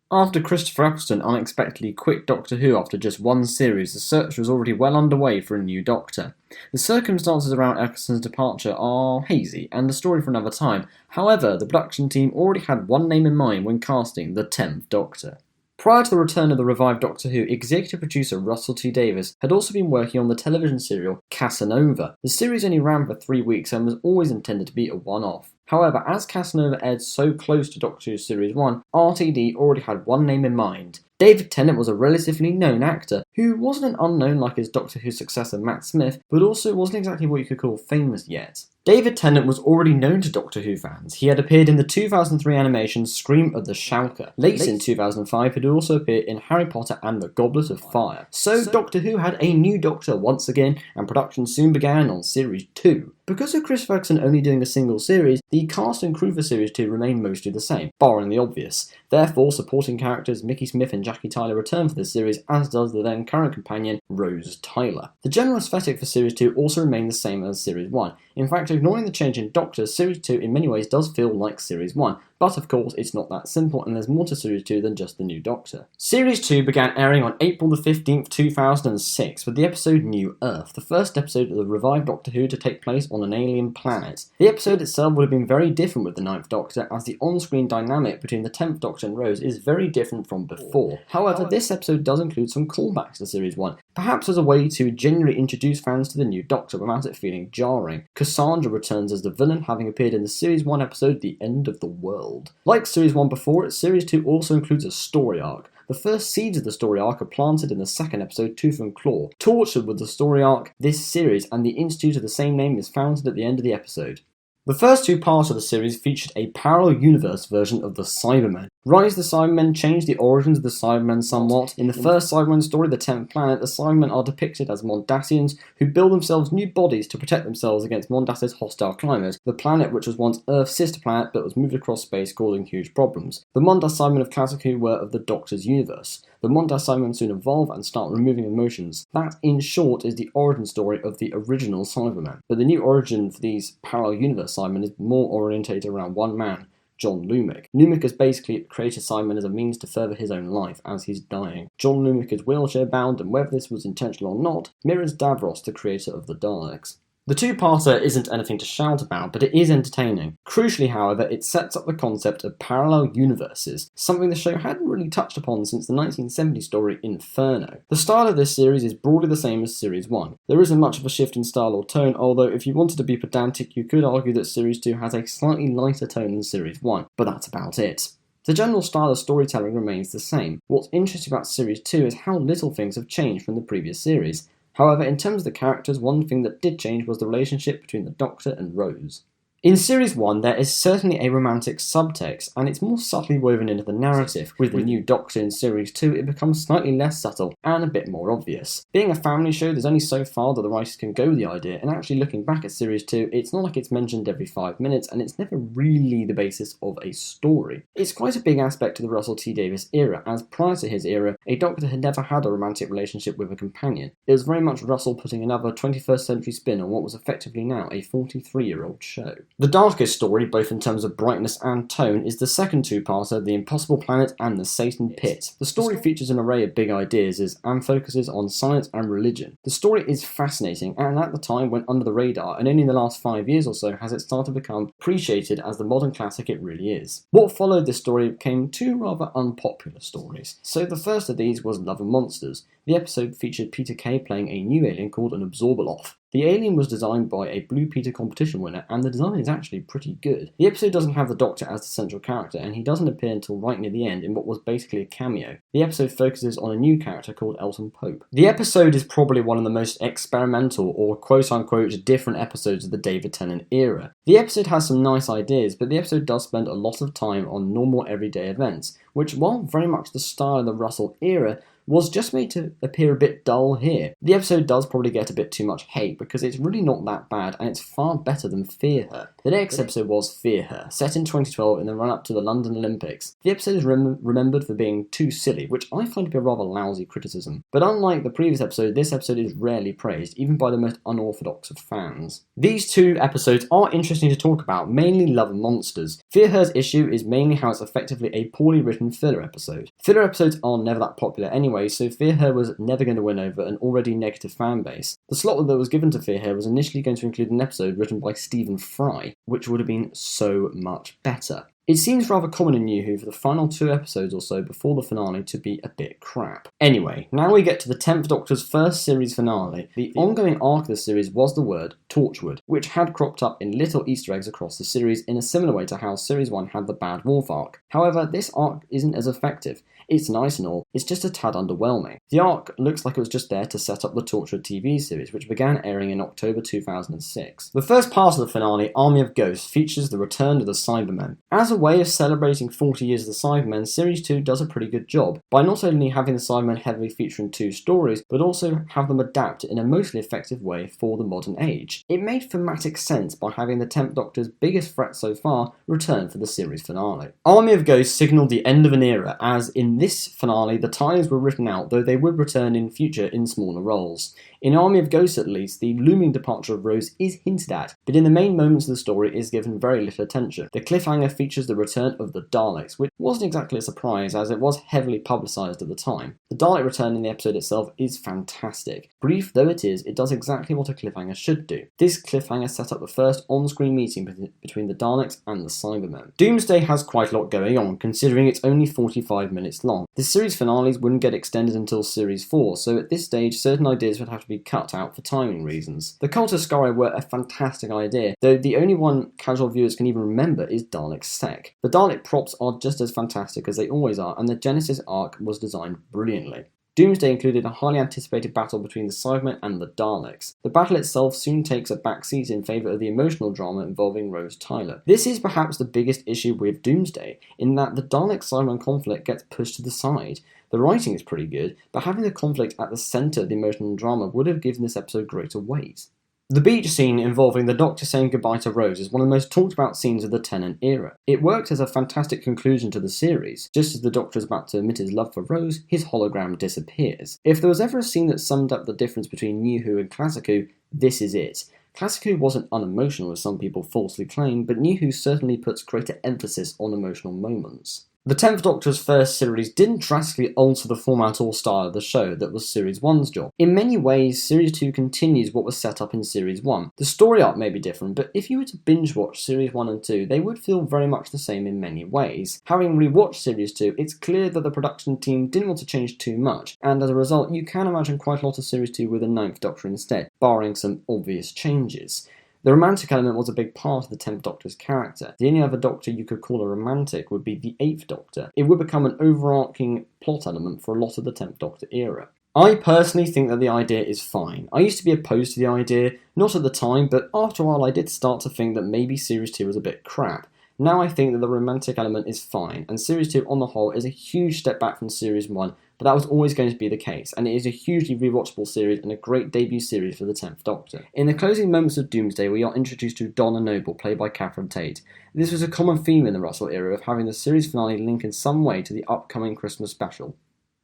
After Christopher Eccleston unexpectedly quit Doctor Who after just one series, the search was already well underway for a new Doctor. The circumstances around Eccleston's departure are hazy, and a story for another time. However, the production team already had one name in mind when casting the 10th Doctor. Prior to the return of the revived Doctor Who, executive producer Russell T Davies had also been working on the television serial Casanova. The series only ran for 3 weeks and was always intended to be a one-off. However, as Casanova aired so close to Doctor Who Series 1, RTD already had one name in mind. David Tennant was a relatively known actor, who wasn't an unknown like his Doctor Who successor Matt Smith, but also wasn't exactly what you could call famous yet. David Tennant was already known to Doctor Who fans. He had appeared in the 2003 animation Scream of the Shulker. Later in 2005, he had also appeared in Harry Potter and the Goblet of Fire. So Doctor Who had a new Doctor once again, and production soon began on Series 2. Because of Chris Ferguson only doing a single series, the cast and crew for Series 2 remained mostly the same, barring the obvious. Therefore, supporting characters Mickey Smith and Jackie Tyler return for this series, as does the then current companion Rose Tyler. The general aesthetic for Series 2 also remained the same as Series 1. In fact, ignoring the change in Doctors, Series 2 in many ways does feel like Series 1, but of course it's not that simple and there's more to Series 2 than just the new Doctor. Series 2 began airing on April the 15th, 2006 with the episode New Earth, the first episode of the revived Doctor Who to take place on an alien planet. The episode itself would have been very different with the 9th Doctor, as the on-screen dynamic between the 10th Doctor and Rose is very different from before. However, this episode does include some callbacks to Series 1, perhaps as a way to genuinely introduce fans to the new Doctor without it feeling jarring. Cassandra returns as the villain, having appeared in the Series 1 episode The End of the World. Like Series 1 before it, Series 2 also includes a story arc. The first seeds of the story arc are planted in the second episode, Tooth and Claw. Tortured with the story arc, this series and the Institute of the same name is founded at the end of the episode. The first two parts of the series featured a parallel universe version of the Cybermen. Rise of the Cybermen changed the origins of the Cybermen somewhat. In the first Cybermen story, The 10th Planet, the Cybermen are depicted as Mondasians who build themselves new bodies to protect themselves against Mondas's hostile climate, the planet which was once Earth's sister planet but was moved across space causing huge problems. The Mondas Cybermen of Classic Who were of the Doctor's universe. The Mondas Cybermen soon evolve and start removing emotions. That, in short, is the origin story of the original Cybermen. But the new origin for these parallel universe Cybermen is more orientated around one man, John Lumic. Lumic has basically created Cybermen as a means to further his own life as he's dying. John Lumic is wheelchair bound, and whether this was intentional or not, mirrors Davros, the creator of the Daleks. The two-parter isn't anything to shout about, but it is entertaining. Crucially, however, it sets up the concept of parallel universes, something the show hadn't really touched upon since the 1970 story Inferno. The style of this series is broadly the same as Series 1. There isn't much of a shift in style or tone, although if you wanted to be pedantic, you could argue that Series 2 has a slightly lighter tone than Series 1, but that's about it. The general style of storytelling remains the same. What's interesting about Series 2 is how little things have changed from the previous series. However, in terms of the characters, one thing that did change was the relationship between the Doctor and Rose. In Series 1, there is certainly a romantic subtext, and it's more subtly woven into the narrative. With the new Doctor in Series 2, it becomes slightly less subtle and a bit more obvious. Being a family show, there's only so far that the writers can go with the idea, and actually looking back at Series 2, it's not like it's mentioned every 5 minutes, and it's never really the basis of a story. It's quite a big aspect to the Russell T Davies era, as prior to his era, a Doctor had never had a romantic relationship with a companion. It was very much Russell putting another 21st century spin on what was effectively now a 43-year-old show. The darkest story, both in terms of brightness and tone, is the second two-parter, The Impossible Planet and The Satan Pit. The story features an array of big ideas and focuses on science and religion. The story is fascinating and at the time went under the radar, and only in the last 5 years or so has it started to become appreciated as the modern classic it really is. What followed this story became two rather unpopular stories. So the first of these was Love and Monsters. The episode featured Peter Kay playing a new alien called an Absorbaloff. The alien was designed by a Blue Peter competition winner, and the design is actually pretty good. The episode doesn't have the Doctor as the central character, and he doesn't appear until right near the end in what was basically a cameo. The episode focuses on a new character called Elton Pope. The episode is probably one of the most experimental or quote-unquote different episodes of the David Tennant era. The episode has some nice ideas, but the episode does spend a lot of time on normal everyday events, which, while very much the style of the Russell era, was just made to appear a bit dull here. The episode does probably get a bit too much hate because it's really not that bad and it's far better than Fear Her. The next episode was Fear Her, set in 2012 in the run-up to the London Olympics. The episode is remembered for being too silly, which I find to be a rather lousy criticism. But unlike the previous episode, this episode is rarely praised, even by the most unorthodox of fans. These two episodes are interesting to talk about, mainly Love and Monsters. Fear Her's issue is mainly how it's effectively a poorly written filler episode. Filler episodes are never that popular anyway, so Fear Her was never going to win over an already negative fan base. The slot that was given to Fear Her was initially going to include an episode written by Stephen Fry, which would have been so much better. It seems rather common in New Who for the final 2 episodes or so before the finale to be a bit crap. Anyway, now we get to the 10th Doctor's first series finale. The ongoing arc of the series was the word Torchwood, which had cropped up in little Easter eggs across the series in a similar way to how Series 1 had the Bad Wolf arc. However, this arc isn't as effective. It's nice and all, it's just a tad underwhelming. The arc looks like it was just there to set up the Torchwood TV series, which began airing in October 2006. The first part of the finale, Army of Ghosts, features the return of the Cybermen. As a way of celebrating 40 years of the Cybermen, Series 2 does a pretty good job, by not only having the Cybermen heavily feature in 2 stories, but also have them adapt in a mostly effective way for the modern age. It made thematic sense by having the 10th Doctor's biggest threat so far return for the series finale. Army of Ghosts signalled the end of an era, as in this finale the ties were written out, though they would return in future in smaller roles. In Army of Ghosts at least, the looming departure of Rose is hinted at, but in the main moments of the story is given very little attention. The cliffhanger features the return of the Daleks, which wasn't exactly a surprise as it was heavily publicised at the time. The Dalek return in the episode itself is fantastic. Brief though it is, it does exactly what a cliffhanger should do. This cliffhanger set up the first on-screen meeting between the Daleks and the Cybermen. Doomsday has quite a lot going on, considering it's only 45 minutes long. The series finales wouldn't get extended until Series 4, so at this stage certain ideas would have to be cut out for timing reasons. The Cult of Skaro were a fantastic idea, though the only one casual viewers can even remember is Dalek Sec. The Dalek props are just as fantastic as they always are, and the Genesis arc was designed brilliantly. Doomsday included a highly anticipated battle between the Cybermen and the Daleks. The battle itself soon takes a backseat in favour of the emotional drama involving Rose Tyler. This is perhaps the biggest issue with Doomsday, in that the Dalek-Cyberman conflict gets pushed to the side. The writing is pretty good, but having the conflict at the centre of the emotional drama would have given this episode greater weight. The beach scene involving the Doctor saying goodbye to Rose is one of the most talked about scenes of the Tennant era. It worked as a fantastic conclusion to the series. Just as the Doctor is about to admit his love for Rose, his hologram disappears. If there was ever a scene that summed up the difference between New Who and Classic Who, this is it. Classic Who wasn't unemotional as some people falsely claim, but New Who certainly puts greater emphasis on emotional moments. The 10th Doctor's first series didn't drastically alter the format or style of the show that was Series 1's job. In many ways, Series 2 continues what was set up in Series 1. The story arc may be different, but if you were to binge watch Series 1 and 2, they would feel very much the same in many ways. Having rewatched Series 2, it's clear that the production team didn't want to change too much, and as a result, you can imagine quite a lot of Series 2 with a 9th Doctor instead, barring some obvious changes. The romantic element was a big part of the 10th Doctor's character. The only other Doctor you could call a romantic would be the 8th Doctor. It would become an overarching plot element for a lot of the 10th Doctor era. I personally think that the idea is fine. I used to be opposed to the idea, not at the time, but after a while I did start to think that maybe Series 2 was a bit crap. Now I think that the romantic element is fine, and Series 2 on the whole is a huge step back from Series 1, but that was always going to be the case, and it is a hugely rewatchable series and a great debut series for the 10th Doctor. In the closing moments of Doomsday, we are introduced to Donna Noble, played by Catherine Tate. This was a common theme in the Russell era of having the series finale link in some way to the upcoming Christmas special.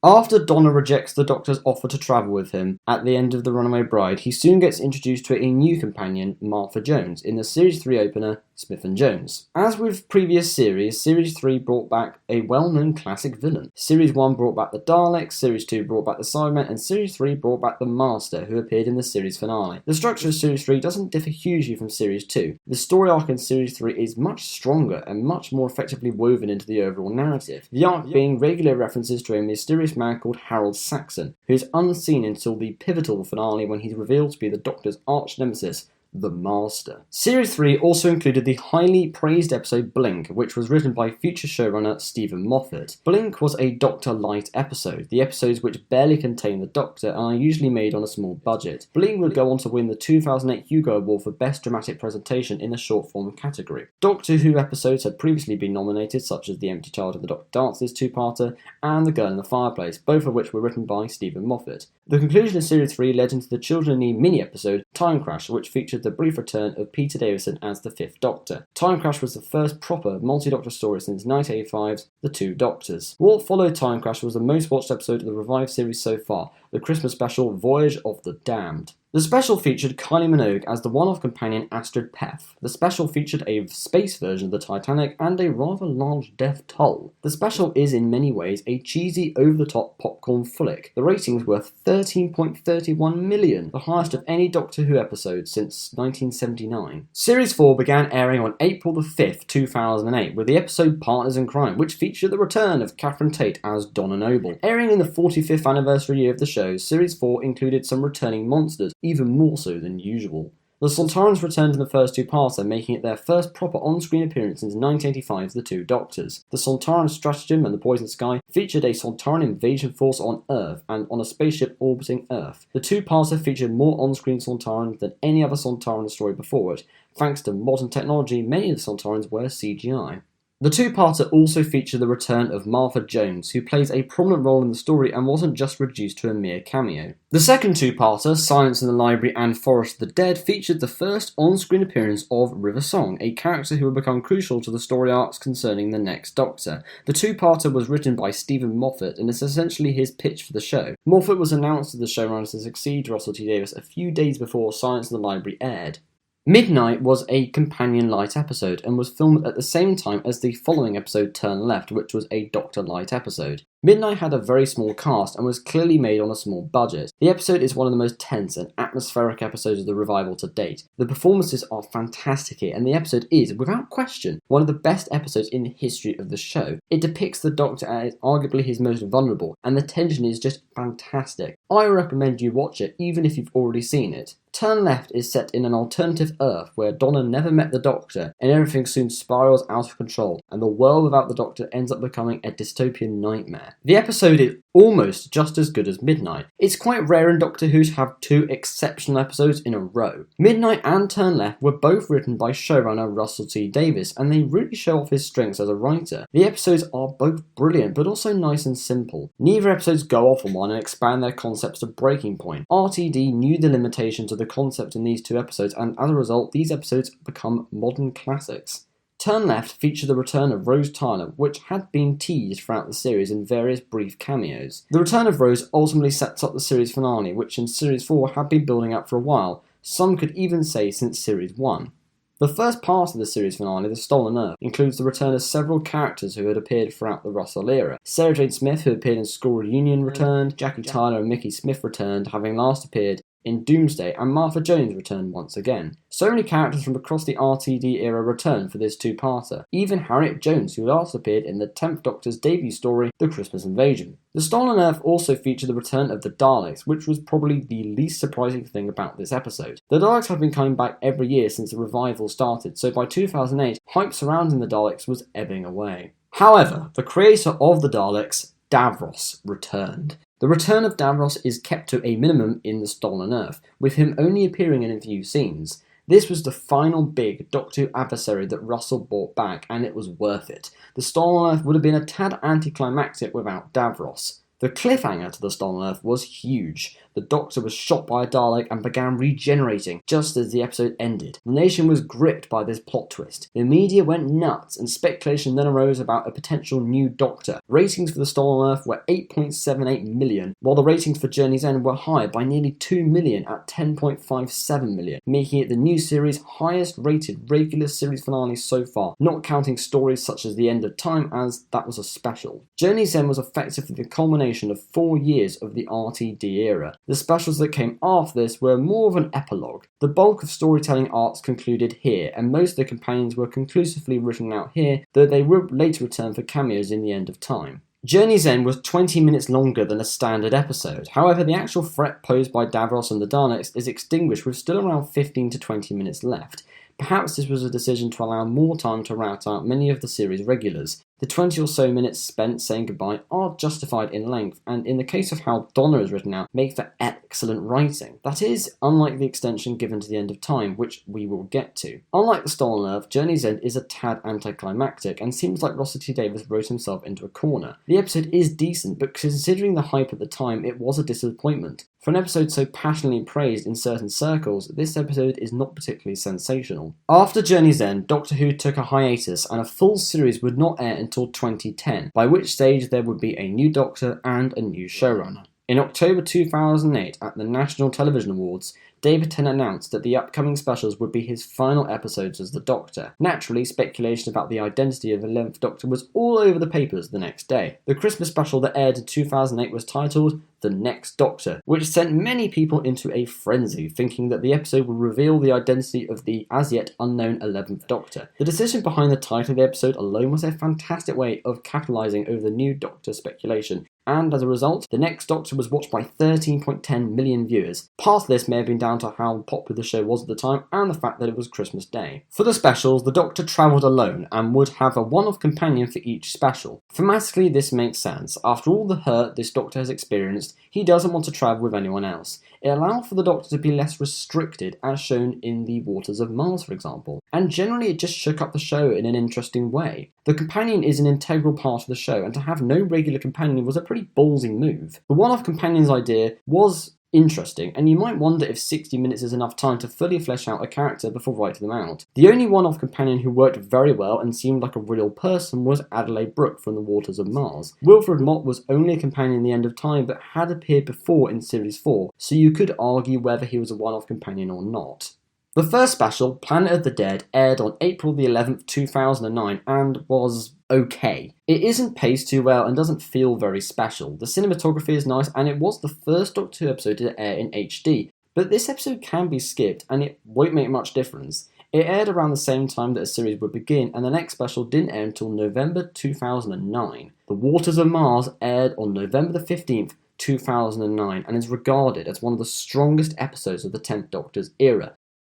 After Donna rejects the Doctor's offer to travel with him at the end of The Runaway Bride, he soon gets introduced to a new companion, Martha Jones, in the Series 3 opener, Smith and Jones. As with previous series, Series 3 brought back a well-known classic villain. Series 1 brought back the Daleks, Series 2 brought back the Cybermen, and Series 3 brought back the Master, who appeared in the series finale. The structure of Series 3 doesn't differ hugely from Series 2. The story arc in Series 3 is much stronger and much more effectively woven into the overall narrative, the arc being regular references to a mysterious man called Harold Saxon, who is unseen until the pivotal finale when he's revealed to be the Doctor's arch-nemesis, The Master. Series 3 also included the highly praised episode Blink, which was written by future showrunner Stephen Moffat. Blink was a Doctor Light episode, the episodes which barely contain the Doctor and are usually made on a small budget. Blink would go on to win the 2008 Hugo Award for Best Dramatic Presentation in the short form category. Doctor Who episodes had previously been nominated, such as The Empty Child and the Doctor Dances two-parter, and The Girl in the Fireplace, both of which were written by Stephen Moffat. The conclusion of Series 3 led into the Children in Need mini-episode Time Crash, which featured the brief return of Peter Davison as the Fifth Doctor. Time Crash was the first proper multi-Doctor story since 1985's The Two Doctors. What followed Time Crash was the most watched episode of the revived series so far, the Christmas special Voyage of the Damned. The special featured Kylie Minogue as the one-off companion Astrid Peth. The special featured a space version of the Titanic and a rather large death toll. The special is in many ways a cheesy, over-the-top popcorn flick. The ratings were 13.31 million, the highest of any Doctor Who episode since 1979. Series 4 began airing on April 5th, 2008, with the episode Partners in Crime, which featured the return of Catherine Tate as Donna Noble. Airing in the 45th anniversary year of the show, Series 4 included some returning monsters, even more so than usual. The Sontarans returned in the first two-parter, making it their first proper on-screen appearance since 1985's The Two Doctors. The Sontaran Stratagem and the Poison Sky featured a Sontaran invasion force on Earth and on a spaceship orbiting Earth. The two-parter featured more on-screen Sontarans than any other Sontaran story before it. Thanks to modern technology, many of the Sontarans were CGI. The two-parter also featured the return of Martha Jones, who plays a prominent role in the story and wasn't just reduced to a mere cameo. The second two-parter, Silence in the Library and Forest of the Dead, featured the first on-screen appearance of River Song, a character who would become crucial to the story arcs concerning the next Doctor. The two-parter was written by Stephen Moffat and is essentially his pitch for the show. Moffat was announced as the showrunner to succeed Russell T Davies a few days before Silence in the Library aired. Midnight was a companion light episode and was filmed at the same time as the following episode Turn Left, which was a Doctor Light episode. Midnight had a very small cast and was clearly made on a small budget. The episode is one of the most tense and atmospheric episodes of the revival to date. The performances are fantastic here, and the episode is, without question, one of the best episodes in the history of the show. It depicts the Doctor as arguably his most vulnerable, and the tension is just fantastic. I recommend you watch it, even if you've already seen it. Turn Left is set in an alternative Earth where Donna never met the Doctor, and everything soon spirals out of control, and the world without the Doctor ends up becoming a dystopian nightmare. The episode is almost just as good as Midnight. It's quite rare in Doctor Who to have two exceptional episodes in a row. Midnight and Turn Left were both written by showrunner Russell T Davies, and they really show off his strengths as a writer. The episodes are both brilliant, but also nice and simple. Neither episodes go off on one and expand their concepts to breaking point. RTD knew the limitations of the concept in these two episodes, and as a result, these episodes become modern classics. Turn Left featured the return of Rose Tyler, which had been teased throughout the series in various brief cameos. The return of Rose ultimately sets up the series finale, which in Series 4 had been building up for a while, some could even say since Series 1. The first part of the series finale, The Stolen Earth, includes the return of several characters who had appeared throughout the Russell era. Sarah Jane Smith, who appeared in School Reunion, returned, Jackie Tyler and Mickey Smith returned, having last appeared in Doomsday, and Martha Jones returned once again. So many characters from across the RTD era returned for this two-parter. Even Harriet Jones, who last appeared in the 10th Doctor's debut story, The Christmas Invasion. The Stolen Earth also featured the return of the Daleks, which was probably the least surprising thing about this episode. The Daleks have been coming back every year since the revival started, so by 2008, hype surrounding the Daleks was ebbing away. However, the creator of the Daleks, Davros, returned. The return of Davros is kept to a minimum in The Stolen Earth, with him only appearing in a few scenes. This was the final big Doctor Who adversary that Russell brought back, and it was worth it. The Stolen Earth would have been a tad anticlimactic without Davros. The cliffhanger to The Stolen Earth was huge. The Doctor was shot by a Dalek and began regenerating just as the episode ended. The nation was gripped by this plot twist. The media went nuts, and speculation then arose about a potential new Doctor. Ratings for The Stolen Earth were 8.78 million, while the ratings for Journey's End were higher by nearly 2 million at 10.57 million, making it the new series' highest rated regular series finale so far, not counting stories such as The End of Time, as that was a special. Journey's End was effectively the culmination of 4 years of the RTD era. The specials that came after this were more of an epilogue. The bulk of storytelling arcs concluded here, and most of the companions were conclusively written out here, though they would later return for cameos in The End of Time. Journey's End was 20 minutes longer than a standard episode. However, the actual threat posed by Davros and the Daleks is extinguished with still around 15 to 20 minutes left. Perhaps this was a decision to allow more time to rout out many of the series' regulars. The 20 or so minutes spent saying goodbye are justified in length, and in the case of how Donna is written out, make for excellent writing. That is, unlike the extension given to The End of Time, which we will get to. Unlike The Stolen Earth, Journey's End is a tad anticlimactic, and seems like Russell T Davies wrote himself into a corner. The episode is decent, but considering the hype at the time, it was a disappointment. For an episode so passionately praised in certain circles, this episode is not particularly sensational. After Journey's End, Doctor Who took a hiatus and a full series would not air until 2010, by which stage there would be a new Doctor and a new showrunner. In October 2008, at the National Television Awards, David Tennant announced that the upcoming specials would be his final episodes as the Doctor. Naturally, speculation about the identity of the 11th Doctor was all over the papers the next day. The Christmas special that aired in 2008 was titled The Next Doctor, which sent many people into a frenzy, thinking that the episode would reveal the identity of the as-yet unknown 11th Doctor. The decision behind the title of the episode alone was a fantastic way of capitalising over the new Doctor speculation, and as a result, The Next Doctor was watched by 13.10 million viewers. Part of this may have been down to how popular the show was at the time and the fact that it was Christmas Day. For the specials, the Doctor travelled alone and would have a one-off companion for each special. Thematically, this makes sense. After all the hurt this Doctor has experienced, he doesn't want to travel with anyone else. It allowed for the Doctor to be less restricted, as shown in The Waters of Mars, for example. And generally it just shook up the show in an interesting way. The companion is an integral part of the show, and to have no regular companion was a pretty ballsy move. The one-off companions idea was interesting, and you might wonder if 60 minutes is enough time to fully flesh out a character before writing them out. The only one-off companion who worked very well and seemed like a real person was Adelaide Brooke from The Waters of Mars. Wilfred Mott was only a companion in The End of Time, but had appeared before in Series 4, so you could argue whether he was a one-off companion or not. The first special, Planet of the Dead, aired on April the 11th, 2009, and was okay. It isn't paced too well and doesn't feel very special. The cinematography is nice, and it was the first Doctor Who episode to air in HD, but this episode can be skipped and it won't make much difference. It aired around the same time that a series would begin, and the next special didn't air until November 2009. The Waters of Mars aired on November the 15th, 2009, and is regarded as one of the strongest episodes of the 10th Doctor's era.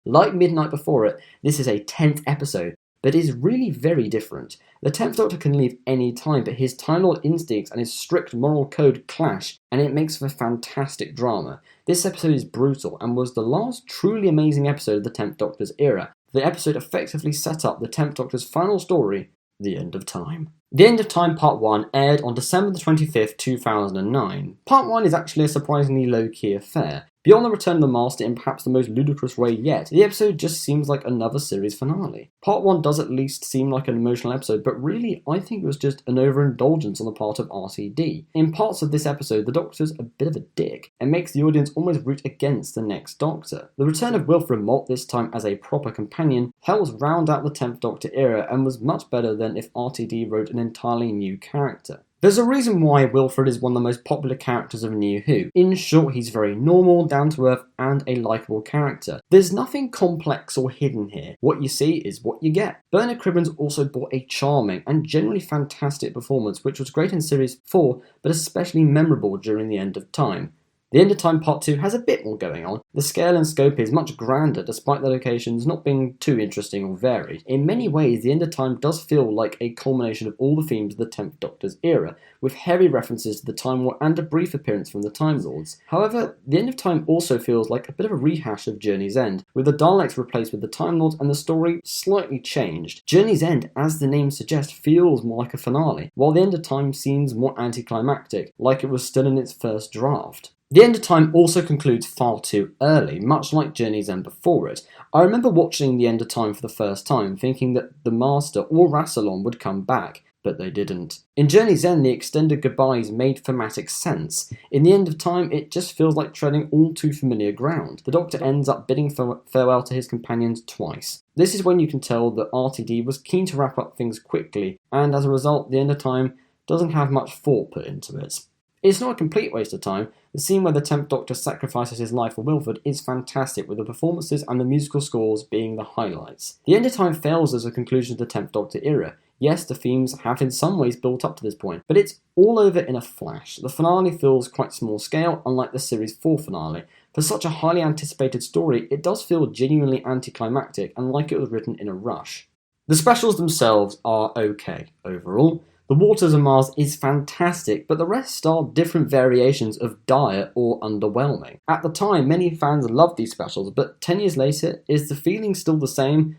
Like Midnight Before It, this is a 10th episode, but is really very different. The 10th Doctor can leave any time, but his Time Lord instincts and his strict moral code clash, and it makes for fantastic drama. This episode is brutal, and was the last truly amazing episode of the 10th Doctor's era. The episode effectively set up the 10th Doctor's final story, The End of Time. The End of Time Part 1 aired on December the 25th, 2009. Part 1 is actually a surprisingly low-key affair. Beyond the return of the Master in perhaps the most ludicrous way yet, the episode just seems like another series finale. Part 1 does at least seem like an emotional episode, but really I think it was just an overindulgence on the part of RTD. In parts of this episode, the Doctor's a bit of a dick, and makes the audience almost root against the next Doctor. The return of Wilfred Mott, this time as a proper companion, helps round out the 10th Doctor era and was much better than if RTD wrote an entirely new character. There's a reason why Wilfred is one of the most popular characters of New Who. In short, he's very normal, down-to-earth, and a likeable character. There's nothing complex or hidden here. What you see is what you get. Bernard Cribbins also brought a charming and generally fantastic performance, which was great in Series 4, but especially memorable during The End of Time. The End of Time Part 2 has a bit more going on. The scale and scope is much grander despite the locations not being too interesting or varied. In many ways, The End of Time does feel like a culmination of all the themes of the 10th Doctor's era, with heavy references to the Time War and a brief appearance from the Time Lords. However, The End of Time also feels like a bit of a rehash of Journey's End, with the Daleks replaced with the Time Lords and the story slightly changed. Journey's End, as the name suggests, feels more like a finale, while The End of Time seems more anticlimactic, like it was still in its first draft. The End of Time also concludes far too early, much like Journey's End before it. I remember watching The End of Time for the first time, thinking that the Master or Rassilon would come back, but they didn't. In Journey's End, the extended goodbyes made thematic sense. In The End of Time, it just feels like treading all too familiar ground. The Doctor ends up bidding farewell to his companions twice. This is when you can tell that RTD was keen to wrap up things quickly, and as a result, The End of Time doesn't have much thought put into it. It's not a complete waste of time. The scene where the 10th Doctor sacrifices his life for Wilfred is fantastic, with the performances and the musical scores being the highlights. The End of Time fails as a conclusion to the 10th Doctor era. Yes, the themes have in some ways built up to this point, but it's all over in a flash. The finale feels quite small scale, unlike the series 4 finale. For such a highly anticipated story, it does feel genuinely anticlimactic and like it was written in a rush. The specials themselves are okay overall. The Waters of Mars is fantastic, but the rest are different variations of dire or underwhelming. At the time, many fans loved these specials, but 10 years later, is the feeling still the same?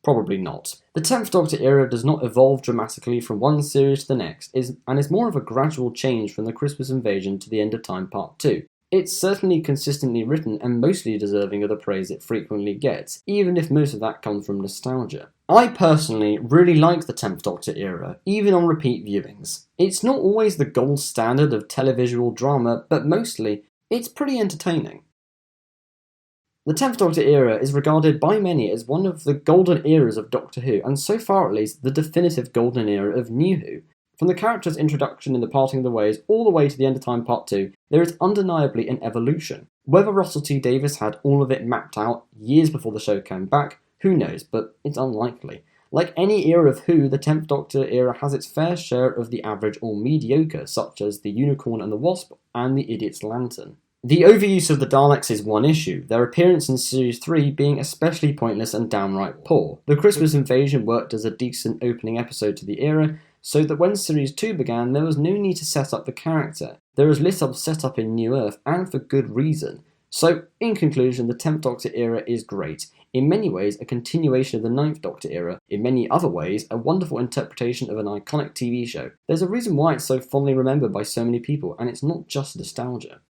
Probably not. The 10th Doctor era does not evolve dramatically from one series to the next, and is more of a gradual change from the Christmas Invasion to the End of Time Part 2. It's certainly consistently written and mostly deserving of the praise it frequently gets, even if most of that comes from nostalgia. I personally really like the 10th Doctor era, even on repeat viewings. It's not always the gold standard of televisual drama, but mostly, it's pretty entertaining. The 10th Doctor era is regarded by many as one of the golden eras of Doctor Who, and so far at least, the definitive golden era of New Who. From the character's introduction in The Parting of the Ways all the way to the End of Time Part 2, there is undeniably an evolution. Whether Russell T Davies had all of it mapped out years before the show came back, who knows, but it's unlikely. Like any era of Who, the 10th Doctor era has its fair share of the average or mediocre, such as The Unicorn and the Wasp and The Idiot's Lantern. The overuse of the Daleks is one issue, their appearance in Series 3 being especially pointless and downright poor. The Christmas Invasion worked as a decent opening episode to the era, so that when Series 2 began, there was no need to set up the character. There was little set up in New Earth, and for good reason. So, in conclusion, the 10th Doctor era is great. In many ways, a continuation of the 9th Doctor era. In many other ways, a wonderful interpretation of an iconic TV show. There's a reason why it's so fondly remembered by so many people, and it's not just nostalgia.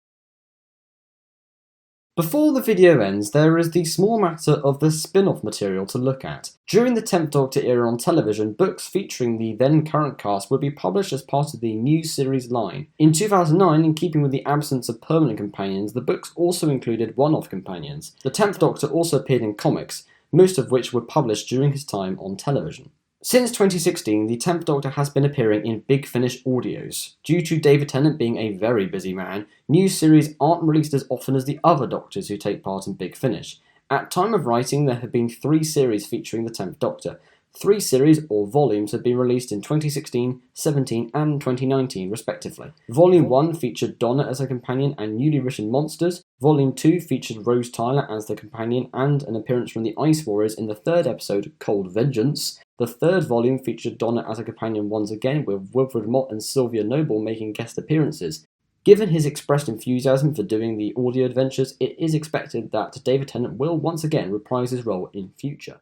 Before the video ends, there is the small matter of the spin-off material to look at. During the 10th Doctor era on television, books featuring the then current cast would be published as part of the new series line. In 2009, in keeping with the absence of permanent companions, the books also included one-off companions. The 10th Doctor also appeared in comics, most of which were published during his time on television. Since 2016, the 10th Doctor has been appearing in Big Finish audios. Due to David Tennant being a very busy man, new series aren't released as often as the other Doctors who take part in Big Finish. At time of writing, there have been 3 series featuring the 10th Doctor. 3 series or volumes have been released in 2016, 17 and 2019 respectively. Volume 1 featured Donna as a companion and newly written monsters. Volume 2 featured Rose Tyler as the companion and an appearance from the Ice Warriors in the 3rd episode, Cold Vengeance. The 3rd volume featured Donna as a companion once again, with Wilfred Mott and Sylvia Noble making guest appearances. Given his expressed enthusiasm for doing the audio adventures, it is expected that David Tennant will once again reprise his role in future.